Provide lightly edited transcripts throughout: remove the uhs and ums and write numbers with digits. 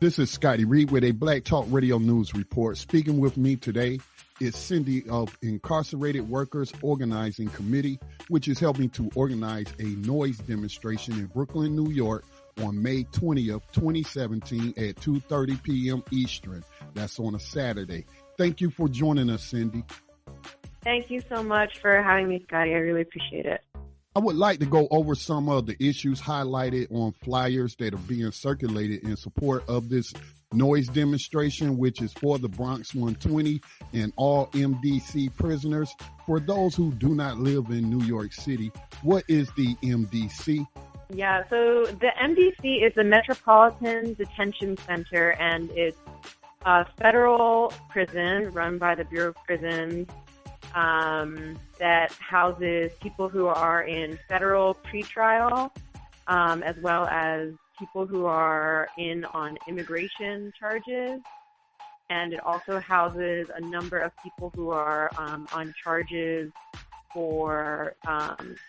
This is Scotty Reed with a Black Talk Radio News Report. Speaking with me today is Cindy of Incarcerated Workers Organizing Committee, which is helping to organize a noise demonstration in Brooklyn, New York on May 20th, 2017 at 2:30 p.m. Eastern. That's on a Saturday. Thank you for joining us, Cindy. Thank you so much for having me, Scotty. I really appreciate it. I would like to go over some of the issues highlighted on flyers that are being circulated in support of this noise demonstration, which is for the Bronx 120 and all MDC prisoners. For those who do not live in New York City, what is the MDC? Yeah, so the MDC is the Metropolitan Detention Center, and it's a federal prison run by the Bureau of Prisons that houses people who are in federal pretrial, as well as people who are in on immigration charges. And it also houses a number of people who are on charges for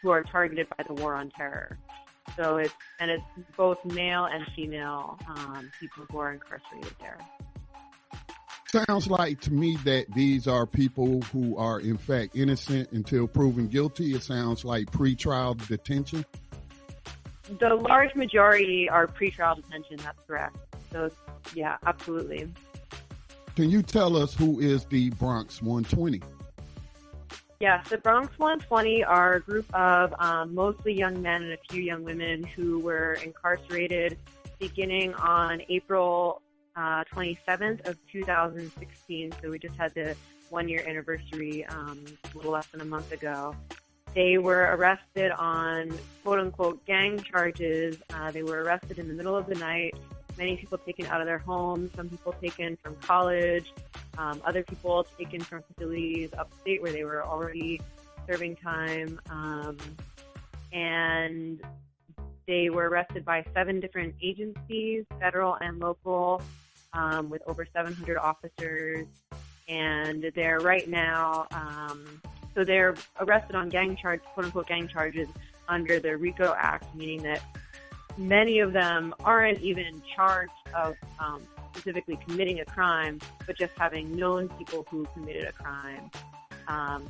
who are targeted by the war on terror. So it's both male and female people who are incarcerated there. Sounds like to me that these are people who are in fact innocent until proven guilty. It sounds like pretrial detention. The large majority are pretrial detention. That's correct. So yeah, absolutely. Can you tell us who is the Bronx 120? Yes, the Bronx 120 are a group of mostly young men and a few young women who were incarcerated beginning on April 27th of 2016. So we just had the 1-year anniversary a little less than a month ago. They were arrested on quote-unquote gang charges. They were arrested in the middle of the night. Many people taken out of their homes, some people taken from college, other people taken from facilities upstate where they were already serving time. And they were arrested by 7 different agencies, federal and local, with over 700 officers. And they're right now, so they're arrested on gang charges, quote-unquote gang charges, under the RICO Act, meaning that many of them aren't even charged of specifically committing a crime, but just having known people who committed a crime.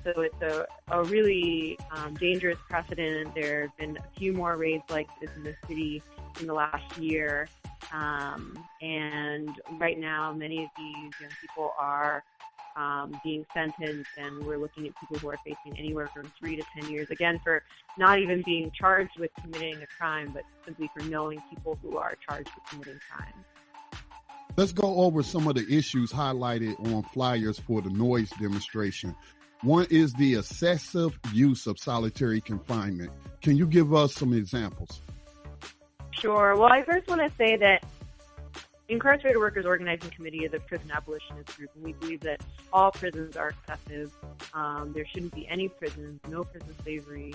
So it's a really dangerous precedent. There have been a few more raids like this in the city in the last year. And right now, many of these young people are being sentenced, and we're looking at people who are facing anywhere from 3 to 10 years, again, for not even being charged with committing a crime, but simply for knowing people who are charged with committing crimes. Let's go over some of the issues highlighted on flyers for the noise demonstration. One is the excessive use of solitary confinement. Can you give us some examples? Sure. Well, I first want to say that Incarcerated Workers Organizing Committee is a prison abolitionist group, and we believe that all prisons are excessive. There shouldn't be any prisons, no prison slavery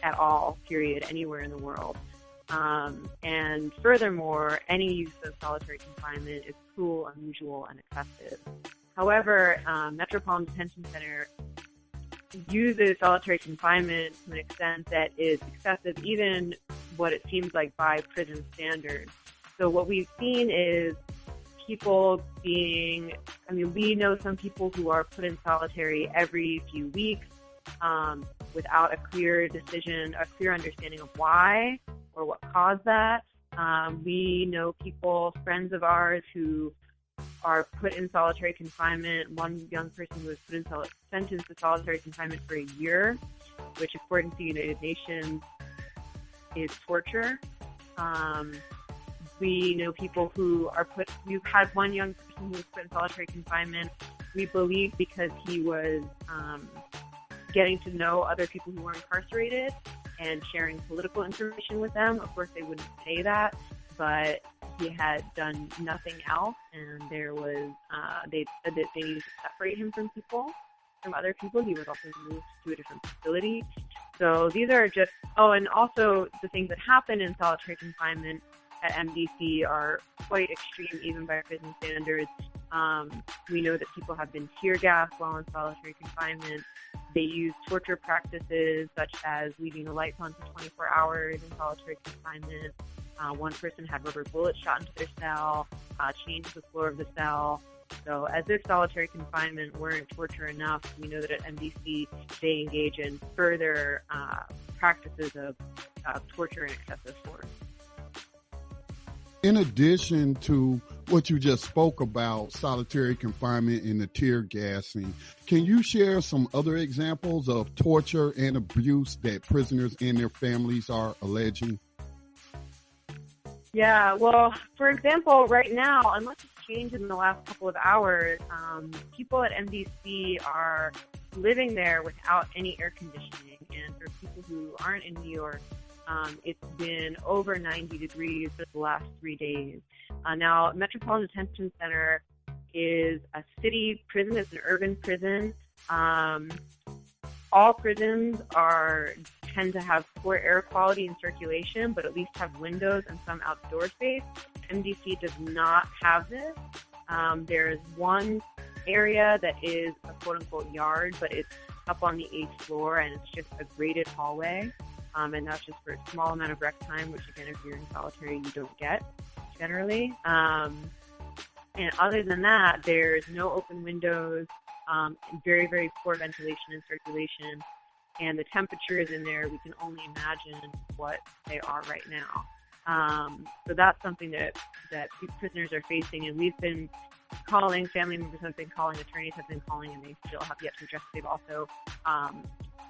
at all, period, anywhere in the world. And furthermore, any use of solitary confinement is cruel, unusual, and excessive. However, Metropolitan Detention Center uses solitary confinement to an extent that is excessive, even what it seems like by prison standards. So what we've seen is people we know some people who are put in solitary every few weeks without a clear decision, a clear understanding of why or what caused that. We know people, friends of ours, who are put in solitary confinement. One young person was sentenced to solitary confinement for a year, which according to the United Nations is torture. We know people who are we've had one young person who was put in solitary confinement, we believe, because he was getting to know other people who were incarcerated and sharing political information with them. Of course, they wouldn't say that, but he had done nothing else, and there was, they said that they needed to separate him from other people. He was also moved to a different facility. So these are just, and also the things that happen in solitary confinement at MDC are quite extreme, even by prison standards. We know that people have been tear gassed while in solitary confinement. They use torture practices such as leaving the lights on for 24 hours in solitary confinement. One person had rubber bullets shot into their cell, chained to the floor of the cell. So as if solitary confinement weren't torture enough, we know that at MDC they engage in further practices of torture and excessive force. In addition to what you just spoke about, solitary confinement and the tear gassing, can you share some other examples of torture and abuse that prisoners and their families are alleging? Yeah, well, for example, right now, unless it's changed in the last couple of hours, people at MDC are living there without any air conditioning. And for people who aren't in New York, it's been over 90 degrees for the last 3 days. Now, Metropolitan Detention Center is a city prison. It's an urban prison. All prisons tend to have poor air quality and circulation, but at least have windows and some outdoor space. MDC does not have this. There's one area that is a quote-unquote yard, but it's up on the 8th floor, and it's just a graded hallway. And that's just for a small amount of rec time, which, again, if you're in solitary, you don't get generally. And other than that, there's no open windows, very, very poor ventilation and circulation. And the temperatures in there, we can only imagine what they are right now. So that's something that prisoners are facing. And we've been calling, family members have been calling, attorneys have been calling, and they still have yet to address. They've also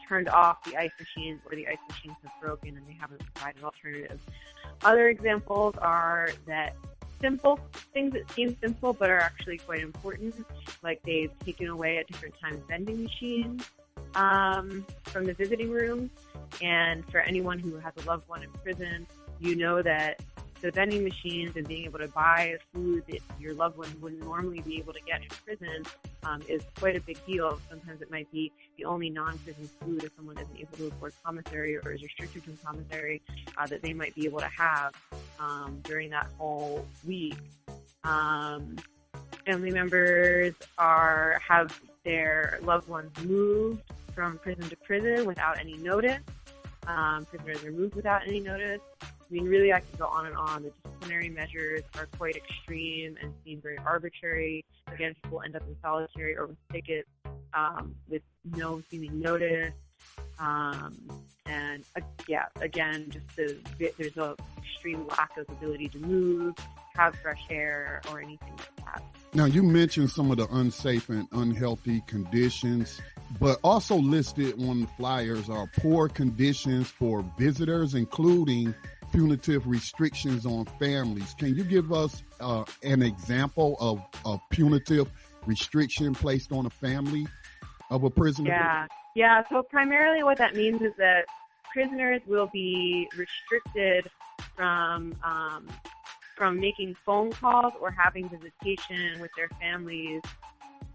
turned off the ice machines, or the ice machines have broken and they haven't provided alternatives. Other examples are that simple things that seem simple but are actually quite important, like they've taken away at different times vending machines from the visiting room. And for anyone who has a loved one in prison, you know that the vending machines and being able to buy food that your loved one wouldn't normally be able to get in prison is quite a big deal. Sometimes it might be the only non-prison food if someone isn't able to afford commissary or is restricted from commissary that they might be able to have during that whole week. Family members have their loved ones moved from prison to prison without any notice. Prisoners are moved without any notice. I mean, really, I could go on and on. The disciplinary measures are quite extreme and seem very arbitrary. Again, people end up in solitary or with tickets with no seeming notice. And again, just there's an extreme lack of ability to move, have fresh air, or anything like that. Now, you mentioned some of the unsafe and unhealthy conditions, but also listed on the flyers are poor conditions for visitors, including punitive restrictions on families. Can you give us an example of a punitive restriction placed on a family of a prisoner? Yeah. So primarily what that means is that prisoners will be restricted from making phone calls or having visitation with their families.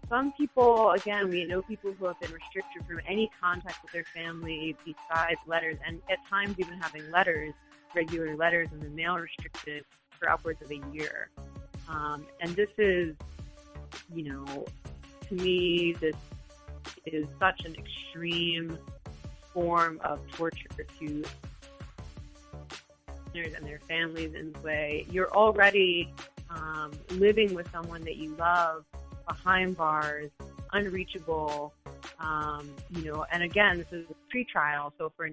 Some people, again, we know people who have been restricted from any contact with their family besides letters, and at times even having regular letters in the mail restricted for upwards of a year. And this is, to me, this is such an extreme form of torture to prisoners and their families in this way. You're already living with someone that you love behind bars, unreachable, and again, this is a pre-trial, so for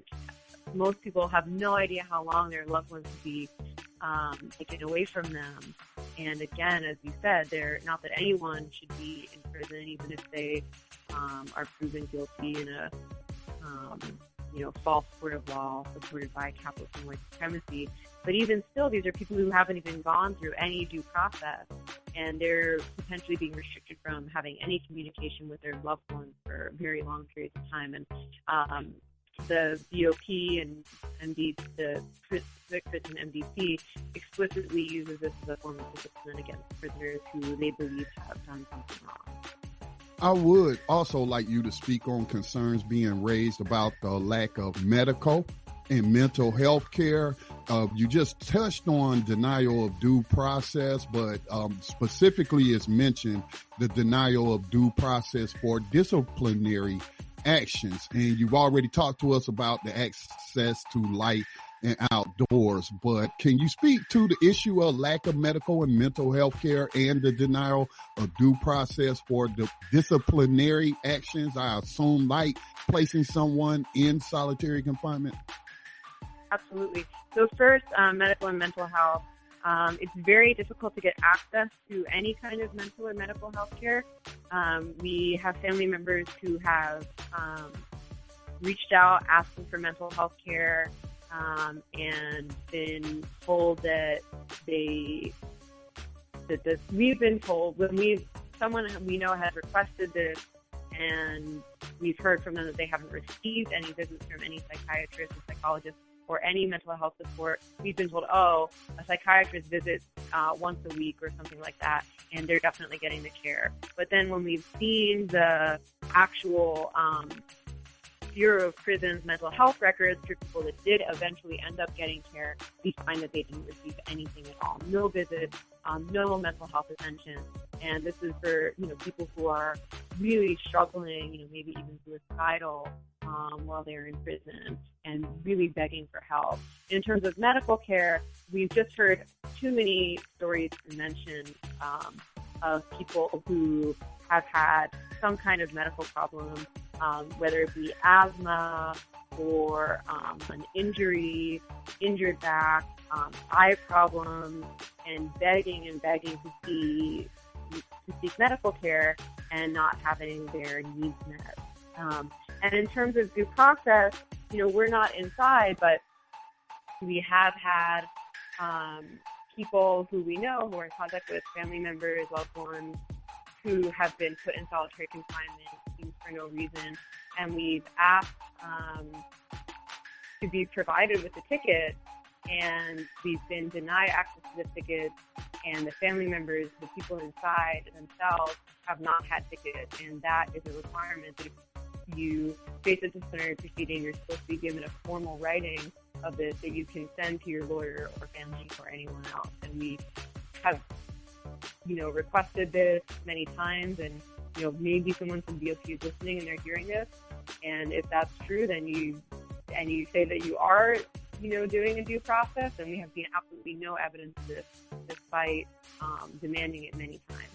most people have no idea how long their loved ones will be taken away from them. And again, as you said, not that anyone should be in prison, even if they are proven guilty in a false court of law supported by capitalist and white supremacy. But even still, these are people who haven't even gone through any due process, and they're potentially being restricted from having any communication with their loved ones for very long periods of time. And the BOP and the Civic Prison MDC explicitly uses this as a form of discipline against prisoners who they believe have done something wrong. I would also like you to speak on concerns being raised about the lack of medical and mental health care. You just touched on denial of due process, but specifically is mentioned the denial of due process for disciplinary actions. And you've already talked to us about the access to light and outdoors. But can you speak to the issue of lack of medical and mental health care and the denial of due process for the disciplinary actions, I assume, like placing someone in solitary confinement? Absolutely. So first, medical and mental health. It's very difficult to get access to any kind of mental or medical health care. We have family members who have reached out asking for mental health care and been told that we've been told when someone we know has requested this, and we've heard from them that they haven't received any visits from any psychiatrist or psychologist or any mental health support. We've been told, a psychiatrist visits once a week or something like that, and they're definitely getting the care. But then when we've seen the actual Bureau of Prisons mental health records for people that did eventually end up getting care, we find that they didn't receive anything at all. No visits, no mental health attention. And this is for, people who are really struggling, maybe even suicidal while they're in prison and really begging for help. In terms of medical care, we've just heard too many stories to mention of people who have had some kind of medical problem, whether it be asthma or an injury, injured back, eye problems, and begging to seek medical care and not having their needs met. And in terms of due process, we're not inside, but we have had people who we know who are in contact with, family members, loved ones, who have been put in solitary confinement for no reason. And we've asked to be provided with a ticket, and we've been denied access to the tickets, and the family members, the people inside themselves, have not had tickets. And that is a requirement that if you face a disciplinary proceeding, you're supposed to be given a formal writing of this that you can send to your lawyer or family or anyone else. And we have, requested this many times, and, maybe someone from BOP is listening and they're hearing this. And if that's true, then you say that you are, doing a due process, and we have seen absolutely no evidence of this, despite demanding it many times.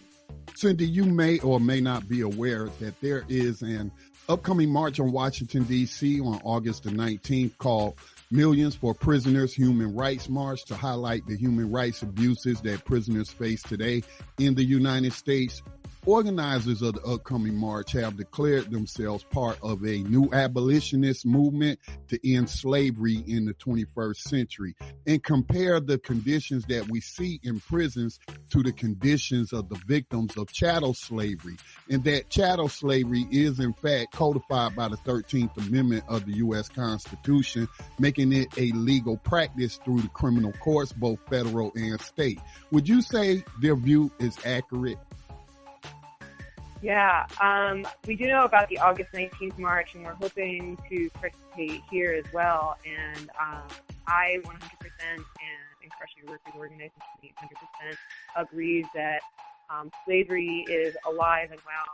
Cindy, you may or may not be aware that there is an upcoming march on Washington, D.C. on August the 19th called Millions for Prisoners Human Rights March to highlight the human rights abuses that prisoners face today in the United States. Organizers of the upcoming march have declared themselves part of a new abolitionist movement to end slavery in the 21st century and compare the conditions that we see in prisons to the conditions of the victims of chattel slavery. And that chattel slavery is in fact codified by the 13th Amendment of the U.S. Constitution, making it a legal practice through the criminal courts, both federal and state. Would you say their view is accurate? Yeah, we do know about the August 19th march, and we're hoping to participate here as well. And I 100% and Incarcerated Workers Organization 100% agrees that slavery is alive and well.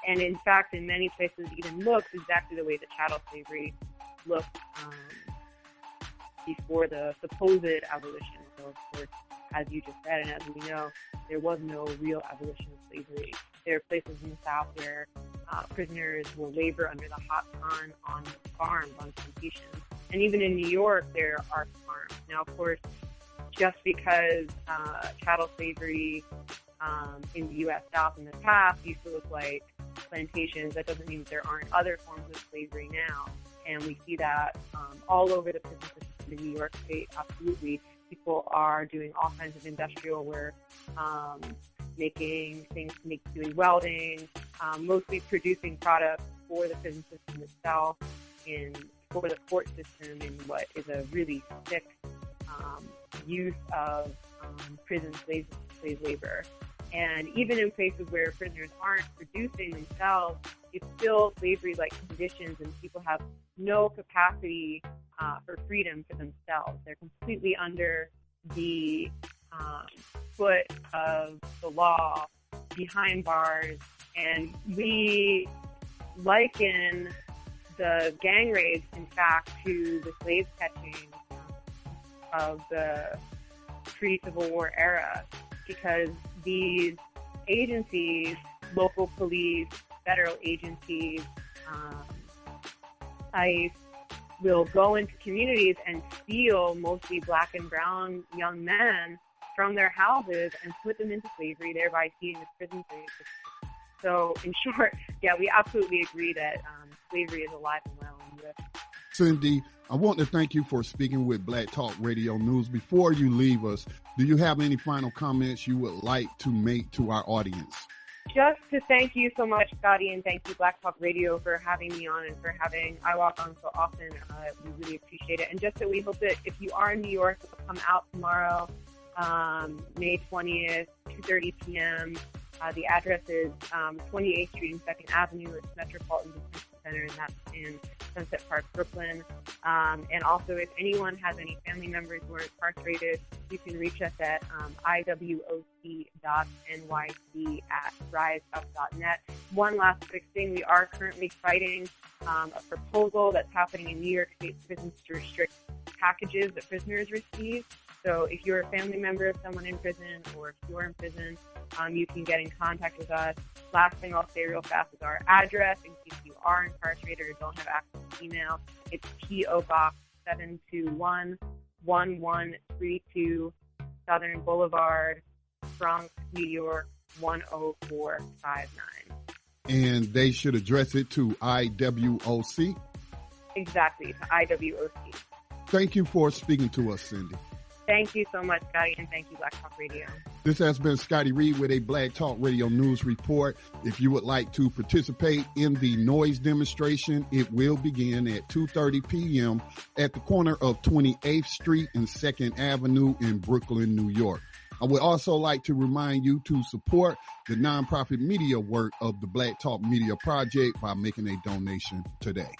And in fact, in many places, it even looks exactly the way that chattel slavery looked before the supposed abolition. So, of course, as you just said, and as we know, there was no real abolition of slavery. There are places in the South where prisoners will labor under the hot sun on farms, on plantations. And even in New York, there are farms. Now, of course, just because chattel slavery in the U.S. South in the past used to look like plantations, that doesn't mean that there aren't other forms of slavery now. And we see that all over the prison system in New York State, absolutely. People are doing all kinds of industrial work, doing welding, mostly producing products for the prison system itself and for the court system in what is a really sick use of prison slave labor. And even in places where prisoners aren't producing themselves, it's still slavery-like conditions, and people have no capacity for freedom for themselves. They're completely under the foot of the law, behind bars, and we liken the gang raids, in fact, to the slave catching of the pre-Civil War era, because these agencies, local police, federal agencies, ICE, will go into communities and steal mostly black and brown young men from their houses and put them into slavery, thereby feeding the prison system. So, in short, yeah, we absolutely agree that slavery is alive and well in the U.S. Cindy, I want to thank you for speaking with Black Talk Radio News. Before you leave us, do you have any final comments you would like to make to our audience? Just to thank you so much, Scotty, and thank you, Black Talk Radio, for having me on and for having iWalk on so often. We really appreciate it. And just that we hope that if you are in New York, come out tomorrow, May 20th, 2:30 p.m. The address is 28th Street and 2nd Avenue. It's Metropolitan Detention Center, and that's in Sunset Park, Brooklyn. And also, if anyone has any family members who are incarcerated, you can reach us at iwoc.nyc@riseup.net. One last quick thing, we are currently fighting a proposal that's happening in New York State prisons to restrict packages that prisoners receive. So if you're a family member of someone in prison, or if you're in prison, you can get in contact with us. Last thing I'll say real fast is our address, in case you are incarcerated or don't have access to email. It's P.O. Box 721-1132, Southern Boulevard, Bronx, New York, 10459. And they should address it to IWOC? Exactly, to IWOC. Thank you for speaking to us, Cindy. Thank you so much, Scotty, and thank you, Black Talk Radio. This has been Scotty Reed with a Black Talk Radio News Report. If you would like to participate in the noise demonstration, it will begin at 2:30 p.m. at the corner of 28th Street and 2nd Avenue in Brooklyn, New York. I would also like to remind you to support the nonprofit media work of the Black Talk Media Project by making a donation today.